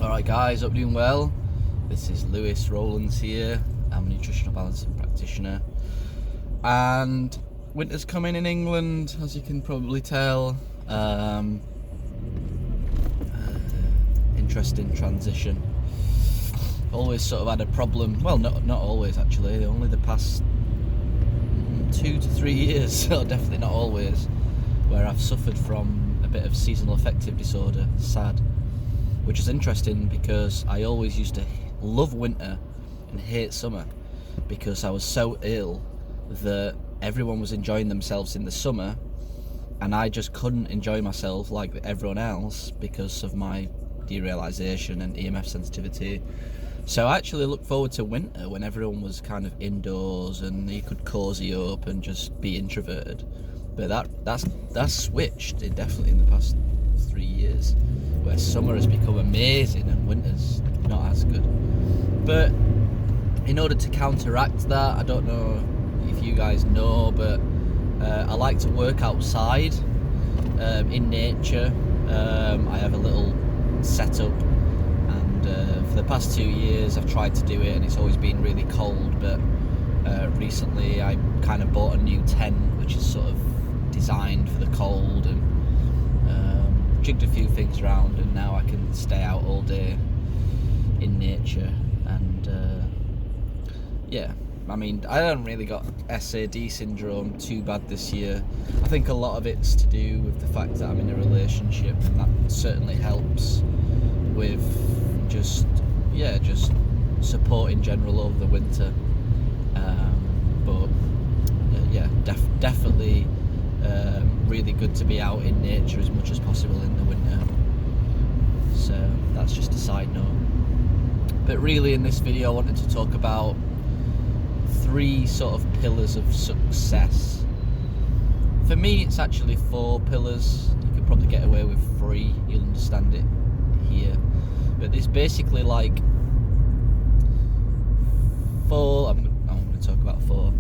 Alright guys, hope you're doing well. This is Rowlands here. I'm a nutritional balancing practitioner. And winter's coming in England, as you can probably tell. Interesting transition. Always sort of had a problem, well not always actually, only the past 2 to 3 years, so definitely not always, where I've suffered from a bit of seasonal affective disorder, SAD. Which is interesting because I always used to love winter and hate summer because I was so ill that everyone was enjoying themselves in the summer and I just couldn't enjoy myself like everyone else because of my derealization and EMF sensitivity. So I actually look forward to winter when everyone was kind of indoors and you could cozy up and just be introverted. But that's switched definitely in the past 3 years, where summer has become amazing and winter's not as good. But in order to counteract that, I don't know if you guys know, but I like to work outside in nature. I have a little setup, and for the past 2 years I've tried to do it and it's always been really cold, but recently I kind of bought a new tent which is sort of designed for the cold, and jigged a few things around, and now I can stay out all day in nature. And yeah, I mean, I haven't really got SAD syndrome too bad this year. I think a lot of it's to do with the fact that I'm in a relationship, and that certainly helps with just support in general over the winter. But yeah, definitely really good to be out in nature as much as possible in the winter. So that's just a side note. But really in this video I wanted to talk about 3 sort of pillars of success. For me it's actually 4 pillars. You could probably get away with 3, you'll understand it here. But it's basically like 4, I'm going to talk about 4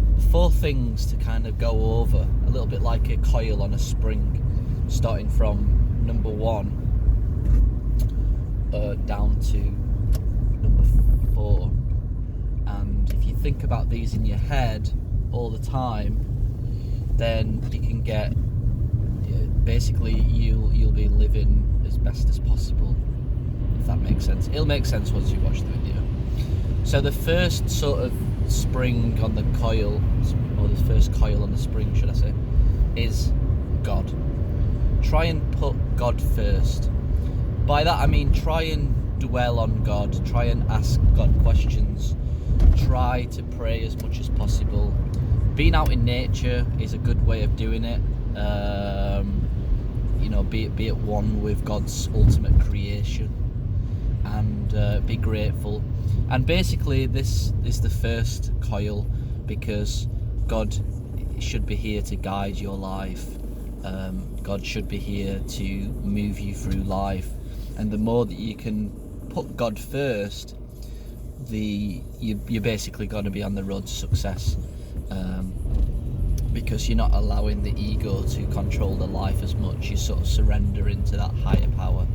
things to kind of go over, a little bit like a coil on a spring, starting from number 1 down to number 4. And if you think about these in your head all the time, then you can get, basically you'll be living as best as possible, if that makes sense. It'll make sense once you watch the video. So the first sort of spring on the coil, or the first coil on the spring should I say, is God. Try and put God first. By that I mean try and dwell on God, try and ask God questions, try to pray as much as possible. Being out in nature is a good way of doing it. Be at one with God's ultimate creation, and be grateful. And basically this is the first coil, because God should be here to guide your life. God should be here to move you through life, and the more that you can put God first, you're basically going to be on the road to success, because you're not allowing the ego to control the life as much. You sort of surrender into that higher power.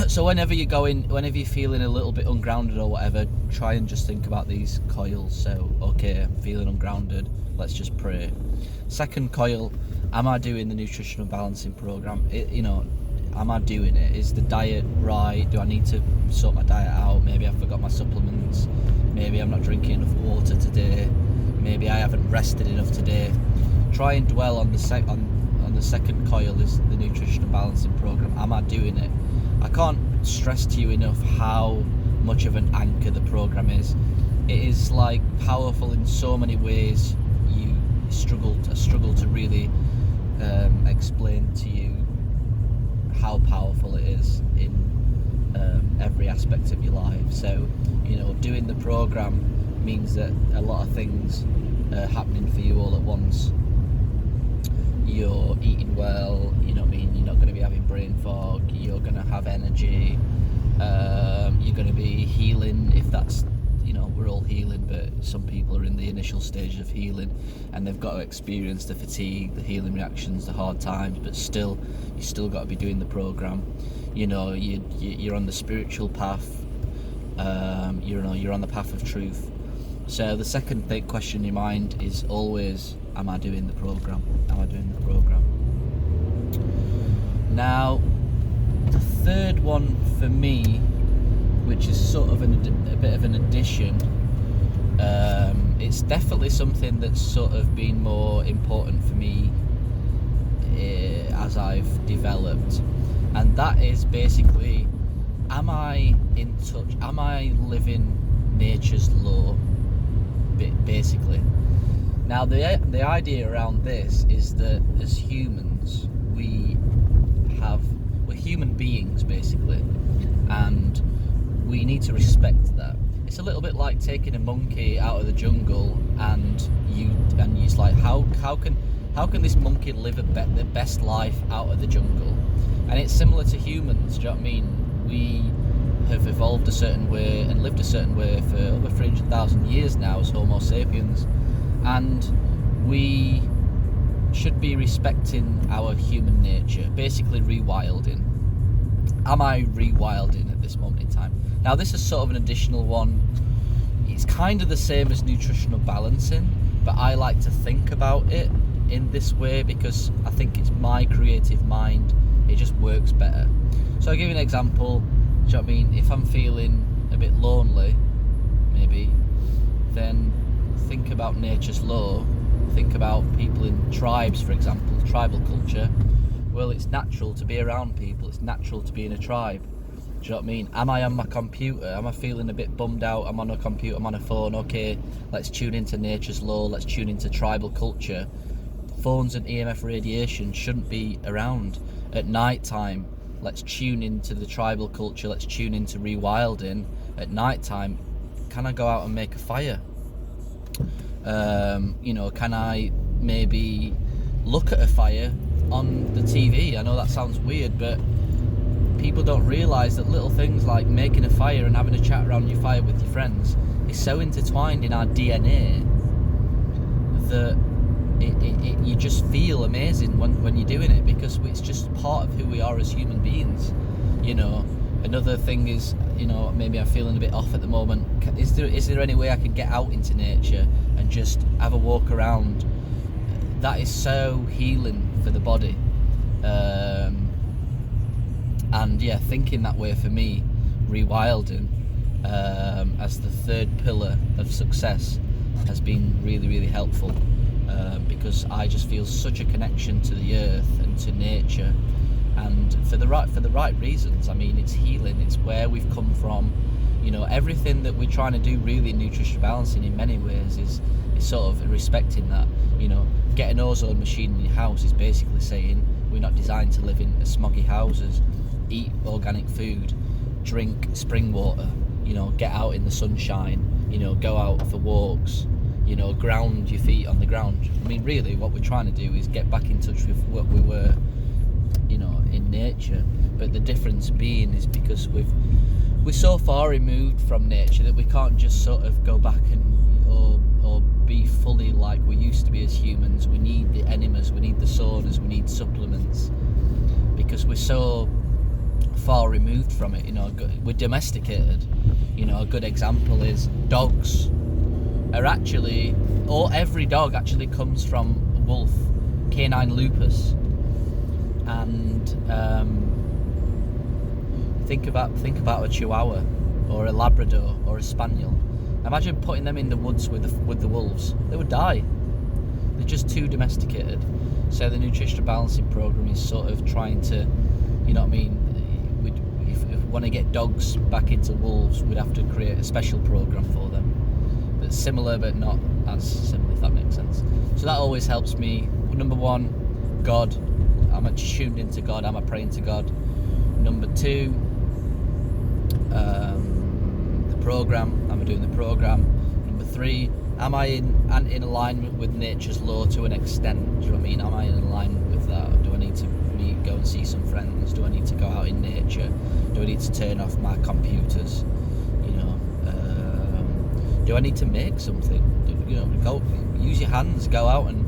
So whenever you're feeling a little bit ungrounded or whatever, try and just think about these coils. So, okay, I'm feeling ungrounded, let's just pray. Second coil, am I doing the nutritional balancing program? Am I doing it? Is the diet right? Do I need to sort my diet out? Maybe I forgot my supplements. Maybe I'm not drinking enough water today. Maybe I haven't rested enough today. Try and dwell on the second coil, is the nutritional balancing program. Am I doing it? I can't stress to you enough how much of an anchor the program is. It is like powerful in so many ways. You struggle to really explain to you how powerful it is in every aspect of your life. So doing the program means that a lot of things are happening for you all at once. You're eating well, you're not going to be having brain fog, you're going to have energy, you're going to be healing, if that's, we're all healing, but some people are in the initial stages of healing and they've got to experience the fatigue, the healing reactions, the hard times, but you still got to be doing the program. you're on the spiritual path. You're on the path of truth. So the second question in your mind is always, am I doing the program? Am I doing the program? Now, the third one for me, which is sort of a bit of an addition, it's definitely something that's sort of been more important for me as I've developed, and that is basically, am I in touch? Am I living nature's law? Basically. Now, the idea around this is that as humans, we're human beings basically, and we need to respect that. It's a little bit like taking a monkey out of the jungle, and it's like, how can this monkey live the best life out of the jungle? And it's similar to humans. Do you know what I mean? We have evolved a certain way and lived a certain way for over 300,000 years now as Homo sapiens, and we should be respecting our human nature, basically rewilding. Am I rewilding at this moment in time? Now, this is sort of an additional one. It's kind of the same as nutritional balancing, but I like to think about it in this way because I think it's my creative mind. It just works better. So I'll give you an example. Do you know what I mean? If I'm feeling a bit lonely, maybe, then think about nature's law. Think about people in tribes, for example, tribal culture. Well, it's natural to be around people. It's natural to be in a tribe. Do you know what I mean? Am I on my computer? Am I feeling a bit bummed out? I'm on a computer, I'm on a phone. Okay, let's tune into nature's law. Let's tune into tribal culture. Phones and EMF radiation shouldn't be around at night time. Let's tune into the tribal culture. Let's tune into rewilding at night time. Can I go out and make a fire? Can I maybe look at a fire on the TV? I know that sounds weird, but people don't realise that little things like making a fire and having a chat around your fire with your friends is so intertwined in our DNA that you just feel amazing when you're doing it, because it's just part of who we are as human beings. Another thing is, maybe I'm feeling a bit off at the moment. Is there any way I can get out into nature and just have a walk around? That is so healing for the body. And yeah, thinking that way for me, rewilding as the third pillar of success has been really, really helpful, because I just feel such a connection to the earth and to nature, and for the right reasons. I mean, it's healing. It's where we've come from. Everything that we're trying to do really in nutritional balancing in many ways is sort of respecting that. Get an ozone machine in your house is basically saying we're not designed to live in smoggy houses. Eat organic food, drink spring water, get out in the sunshine, go out for walks, ground your feet on the ground. I mean, really what we're trying to do is get back in touch with what we were, in nature. But the difference being is because we're so far removed from nature that we can't just sort of go back and or be fully like we used to be as humans. We need the enemas, we need the saunas, we need supplements, because we're so far removed from it. We're domesticated. A good example is dogs are actually, or every dog actually comes from a wolf, canine lupus. And think about a Chihuahua or a Labrador or a Spaniel. Imagine putting them in the woods with the wolves. They would die. They're just too domesticated. So the nutritional balancing program is sort of trying to, if we want to get dogs back into wolves, we'd have to create a special program for them that's similar but not as similar, if that makes sense. So that always helps me. Number one, God. Am I tuned into God? Am I praying to God? Number two, the program. Am I doing the program? Number three, am I in alignment with nature's law to an extent? Do you know what I mean? Am I in alignment with that? Do I need to go and see some friends? Do I need to go out in nature? Do I need to turn off my computers? Do I need to make something? Go use your hands. Go out and.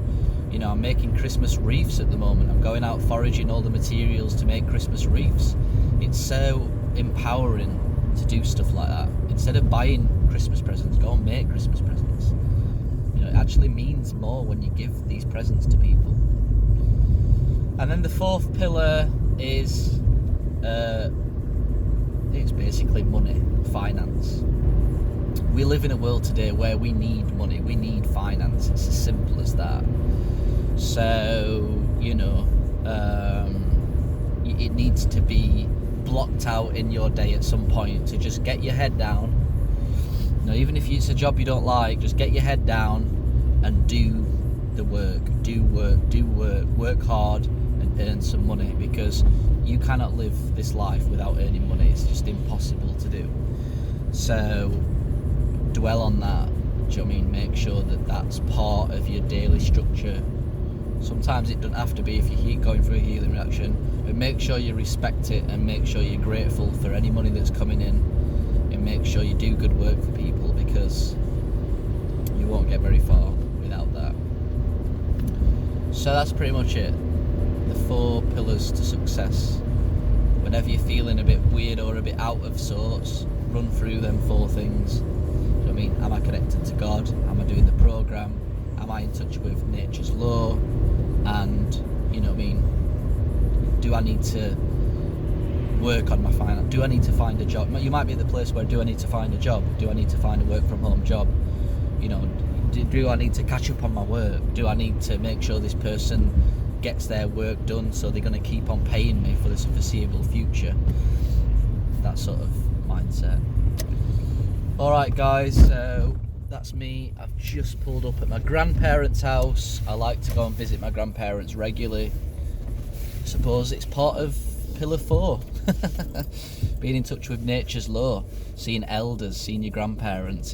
I'm making Christmas wreaths at the moment. I'm going out foraging all the materials to make Christmas wreaths. it's so empowering to do stuff like that. Instead of buying Christmas presents, go and make Christmas presents. You know, it actually means more when you give these presents to people. And then the fourth pillar is it's basically money, finance. We live in a world today where we need money, we need finance. It's as simple as that. So, you know, it needs to be blocked out in your day at some point to just get your head down. You know, even if it's a job you don't like, just get your head down and do the work. Work hard and earn some money, because you cannot live this life without earning money. It's just impossible to do. So dwell on that. Do you know what I mean? Make sure that that's part of your daily structure. Sometimes it doesn't have to be if you keep going through a healing reaction, but make sure you respect it and make sure you're grateful for any money that's coming in, and make sure you do good work for people, because you won't get very far without that. So that's pretty much it. The 4 pillars to success. Whenever you're feeling a bit weird or a bit out of sorts, run through them 4 things. You know what I mean? Am I connected to God? Am I doing the program? Am I in touch with nature's law? And, you know what I mean, do I need to work on my finance? Do I need to find a job? You might be at the place where, do I need to find a job? Do I need to find a work from home job? You know, do I need to catch up on my work? Do I need to make sure this person gets their work done so they're going to keep on paying me for this foreseeable future? That sort of mindset. Alright guys, so that's me. I've just pulled up at my grandparents' house. I like to go and visit my grandparents regularly. I suppose it's part of pillar 4. Being in touch with nature's law, seeing elders, seeing your grandparents.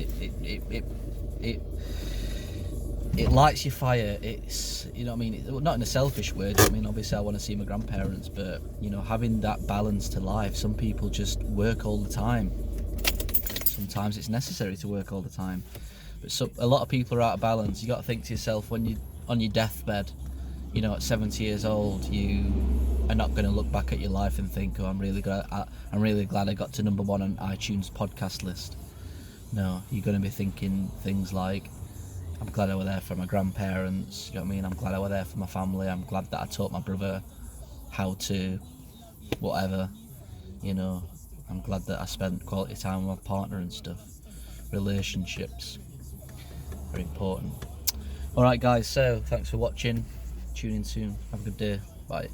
It lights your fire. It's, you know what I mean, not in a selfish way. I mean, obviously I want to see my grandparents, but, you know, having that balance to life. Some people just work all the time. Sometimes it's necessary to work all the time, but a lot of people are out of balance. You got to think to yourself, when you on your deathbed, you know, at 70 years old, you are not going to look back at your life and think, oh, I'm really glad I got to number 1 on iTunes podcast list. No, you're going to be thinking things like, I'm glad I was there for my grandparents, you know what I mean? I'm glad I was there for my family. I'm glad that I taught my brother how to whatever, you know. I'm glad that I spent quality time with my partner and stuff. Relationships, very important. Alright guys, so thanks for watching. Tune in soon. Have a good day. Bye.